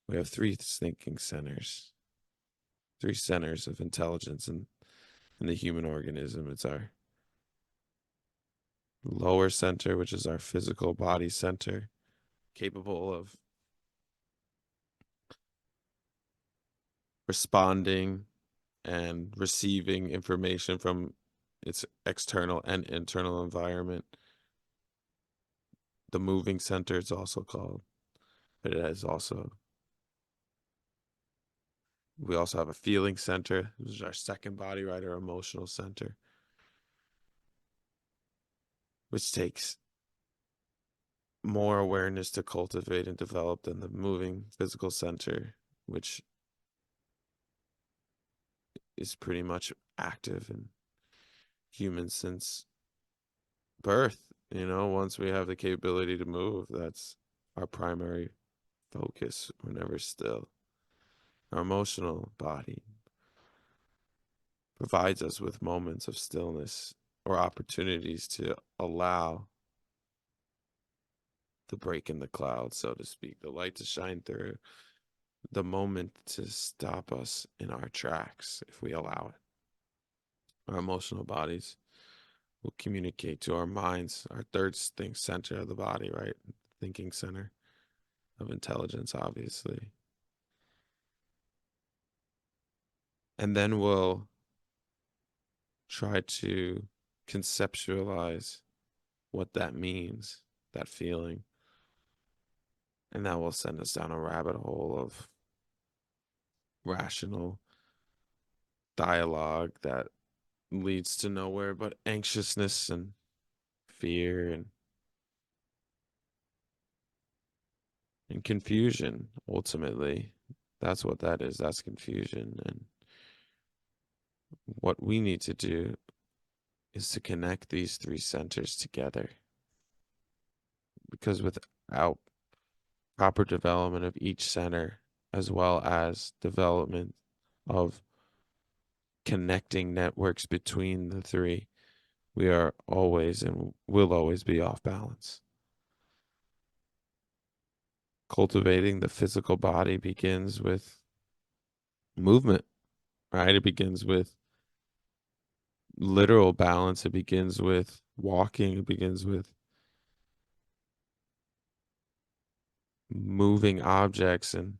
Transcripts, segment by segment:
We have three thinking centers, three centers of intelligence in the human organism. It's our lower center, which is our physical body center, capable of responding and receiving information from its external and internal environment. The moving center, it's also called, but it has also, we also have a feeling center, which is our second body, right? Our emotional center, which takes more awareness to cultivate and develop than the moving physical center, which is pretty much active in humans since birth. Once we have the capability to move, that's our primary focus. We're never still. Our emotional body provides us with moments of stillness or opportunities to allow the break in the cloud, so to speak, the light to shine through, the moment to stop us in our tracks if we allow it. Our emotional bodies will communicate to our minds, our third think center of the body, right? Thinking center of intelligence, obviously. And then we'll try to conceptualize what that means, that feeling. And that will send us down a rabbit hole of rational dialogue that leads to nowhere but anxiousness and fear and confusion, ultimately. That's what that is. That's confusion. And what we need to do is to connect these three centers together. Because without proper development of each center, as well as development of connecting networks between the three, we are always and will always be off balance. Cultivating the physical body begins with movement, right? It begins with literal balance. It begins with walking. It begins with moving objects and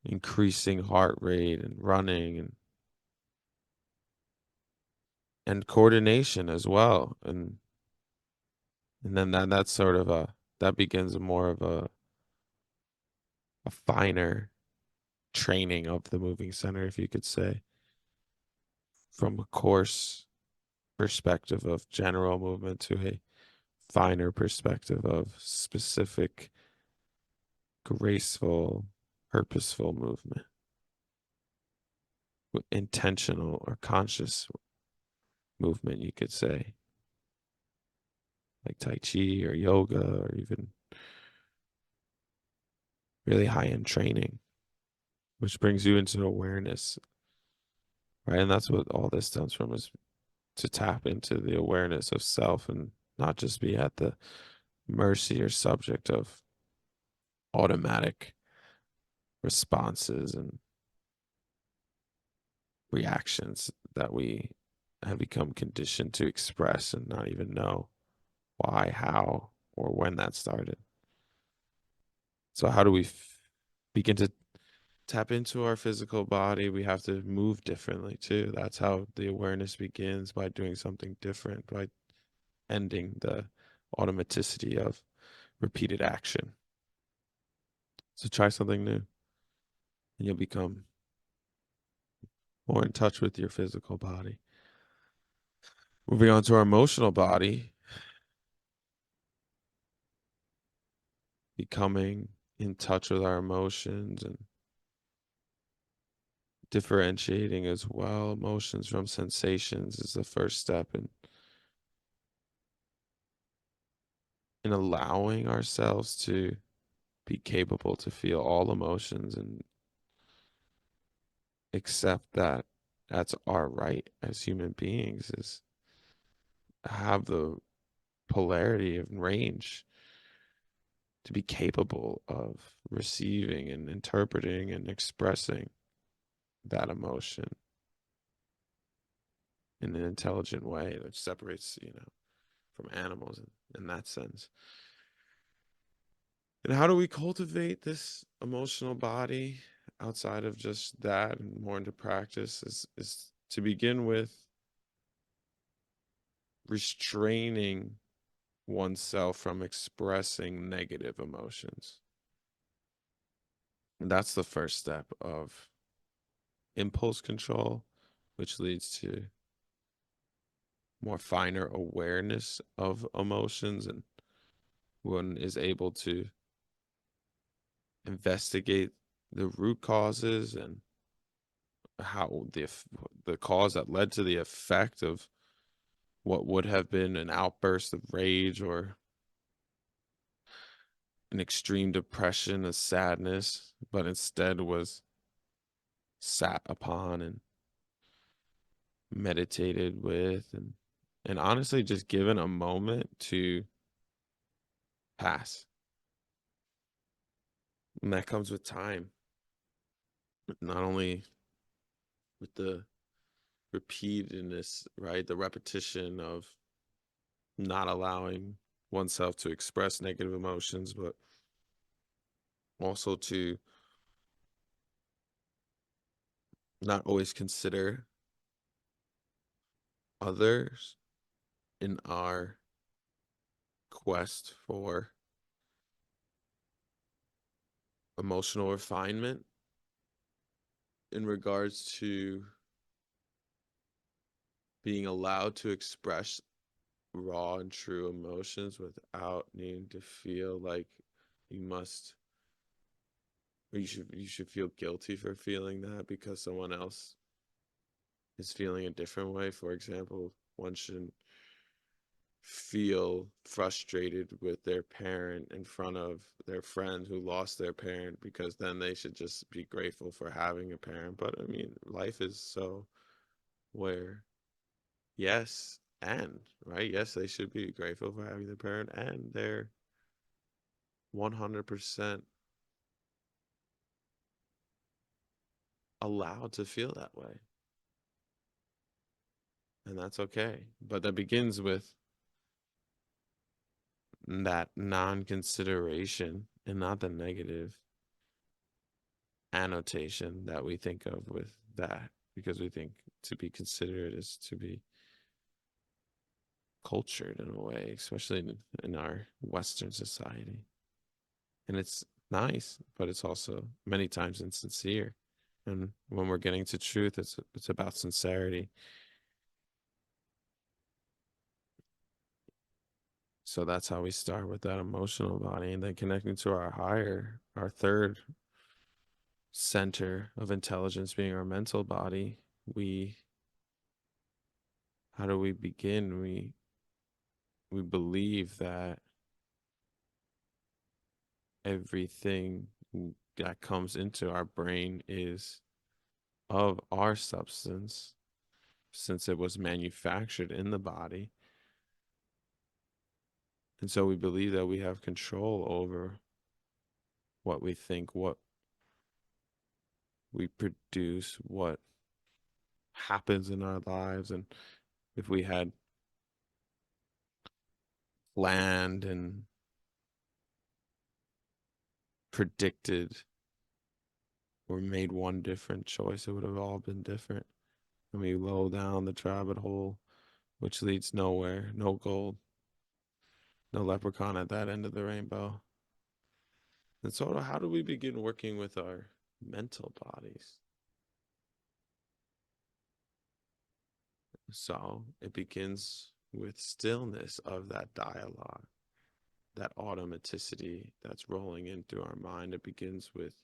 increasing heart rate and running and coordination as well. And then that's sort of that begins more of a finer training of the moving center, if you could say, from a coarse perspective of general movement to a finer perspective of specific, graceful, purposeful movement, intentional or conscious movement, you could say, like Tai Chi or yoga or even really high end training, which brings you into awareness, right? And that's what all this stems from, is to tap into the awareness of self and not just be at the mercy or subject of automatic responses and reactions that we have become conditioned to express and not even know why, how, or when that started. So, how do we begin to tap into our physical body? We have to move differently too. That's how the awareness begins, by doing something different, by ending the automaticity of repeated action. So, try something new and you'll become more in touch with your physical body. Moving on to our emotional body, becoming in touch with our emotions and differentiating as well emotions from sensations is the first step in allowing ourselves to be capable to feel all emotions and accept that that's our right as human beings, is have the polarity of range to be capable of receiving and interpreting and expressing that emotion in an intelligent way that separates, from animals in that sense. And how do we cultivate this emotional body outside of just that and more into practice is to begin with restraining oneself from expressing negative emotions. And that's the first step of impulse control, which leads to more finer awareness of emotions, and one is able to investigate the root causes and how the cause that led to the effect of what would have been an outburst of rage or an extreme depression, a sadness, but instead was sat upon and meditated with, and honestly just given a moment to pass. And that comes with time, not only with the repeatedness, right? The repetition of not allowing oneself to express negative emotions, but also to not always consider others in our quest for emotional refinement in regards to being allowed to express raw and true emotions without needing to feel like you must or you should feel guilty for feeling that because someone else is feeling a different way. For example, one shouldn't feel frustrated with their parent in front of their friend who lost their parent, because then they should just be grateful for having a parent. But I mean, life is so where yes, and right, yes, they should be grateful for having their parent, and they're 100% allowed to feel that way. And that's okay. But that begins with that non-consideration and not the negative annotation that we think of with that, because we think to be considerate is to be cultured in a way, especially in our Western society. And it's nice, but it's also many times insincere. And when we're getting to truth, it's about sincerity. So that's how we start with that emotional body, and then connecting to our higher, our third center of intelligence being our mental body. We How do we begin? We believe that everything that comes into our brain is of our substance, since it was manufactured in the body. And so we believe that we have control over what we think, what we produce, what happens in our lives. And if we had planned and predicted or made one different choice, it would have all been different. And we roll down the rabbit hole, which leads nowhere, no gold, no leprechaun at that end of the rainbow. And so, how do we begin working with our mental bodies? So, it begins with stillness of that dialogue, that automaticity that's rolling in through our mind. It begins with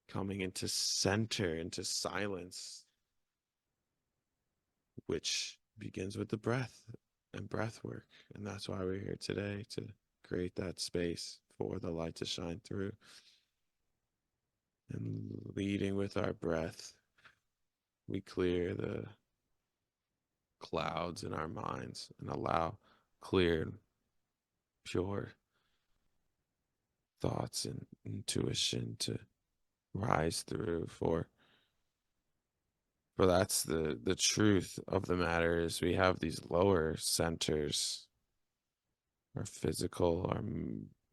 coming into center, into silence, which begins with the breath and breath work. And that's why we're here today, to create that space for the light to shine through. And leading with our breath, we clear the clouds in our minds and allow clear, pure thoughts and intuition to rise through. For that's the truth of the matter is we have these lower centers, our physical, our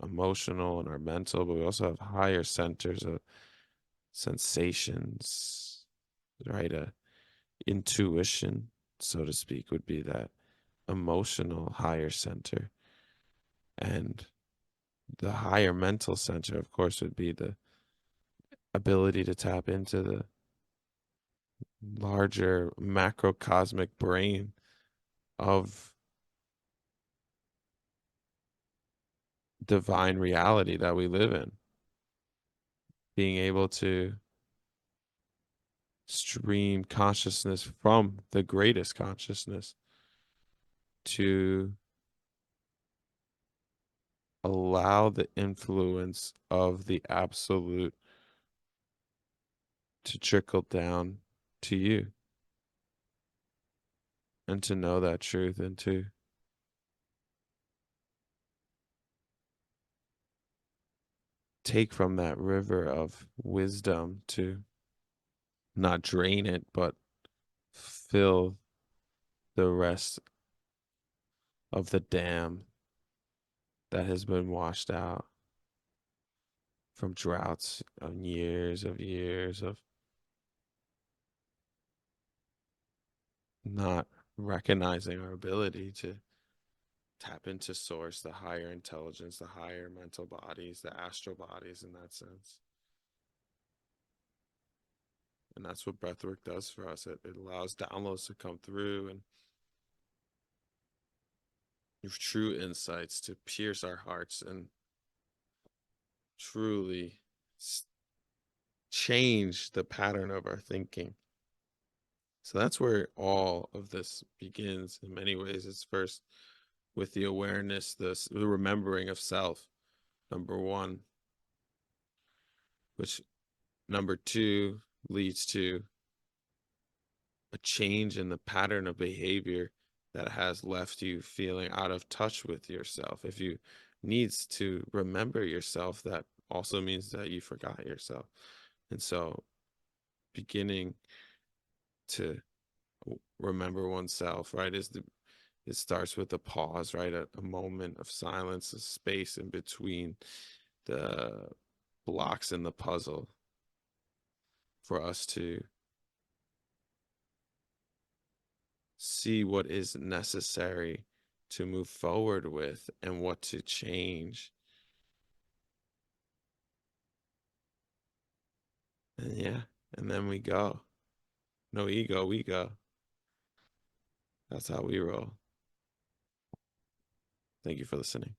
emotional, and our mental, but we also have higher centers of sensations, right? Intuition, so to speak, would be that emotional higher center. And the higher mental center, of course, would be the ability to tap into the larger macrocosmic brain of divine reality that we live in. Being able to stream consciousness from the greatest consciousness to allow the influence of the absolute to trickle down to you and to know that truth and to take from that river of wisdom to not drain it, but fill the rest of the dam that has been washed out from droughts of years of not recognizing our ability to tap into source, the higher intelligence, the higher mental bodies, the astral bodies in that sense. And that's what breathwork does for us. It allows downloads to come through and true insights to pierce our hearts and truly change the pattern of our thinking. So that's where all of this begins. In many ways, it's first with the awareness, the remembering of self, number one, which number two leads to a change in the pattern of behavior that has left you feeling out of touch with yourself. If you needs to remember yourself, that also means that you forgot yourself. And so beginning to remember oneself, right, it starts with a pause, right? A moment of silence, a space in between the blocks in the puzzle for us to see what is necessary to move forward with and what to change. And yeah, and then we go. No ego, we go. That's how we roll. Thank you for listening.